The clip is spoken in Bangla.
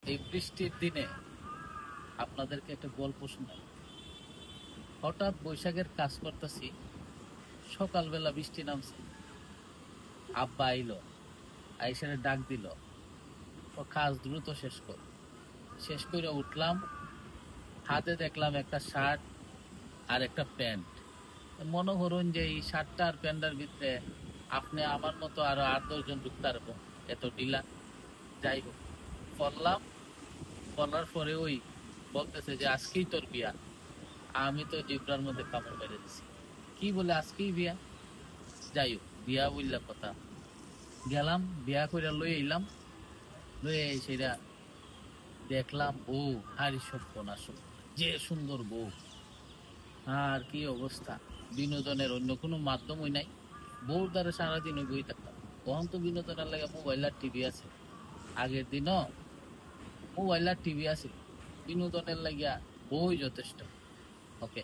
এই বৃষ্টির দিনে আপনাদেরকে একটা গল্প শোনাই। হঠাৎ বৈশাখের কাজ করতেছি, সকালবেলা বৃষ্টি নামছে। আব্বা আইলো, আইসারে ডাক দিল, ও কাজ দ্রুত শেষ কর। শেষ করে উঠলাম, হাতে দেখলাম একটা শার্ট আর একটা প্যান্ট। মনে করুন যে এই শার্টটা আর প্যান্টের ভিতরে আপনি আমার মতো আরো 8-10 জন ঢুকতে পারবো, এত ঢিলা। যাই হোক, পড়লাম, পড়ার পরে ওই বলতেছে যে আজকেই তোর বিয়া। আমি তো জিব্রার মধ্যে কামড় মেরে দিছি, কি বলে আজকেই বিয়া? যাই হোক, বিয়া বললা কথা। গেলাম, বিয়া করে লই এলাম, লই সেটা দেখলাম বউ, হারি সর্বনাশ, যে সুন্দর বউ। আর কি অবস্থা, বিনোদনের অন্য কোনো মাধ্যমই নাই। বউর দ্বারা সারাদিন ওই বই থাকতাম। তখন তো বিনোদনের লাগে মোবাইল আর টিভি আছে। আগের দিনও মোবাইল আর টিভি আছে, বিনোদনের লাগিয়া বই যথেষ্ট। ওকে।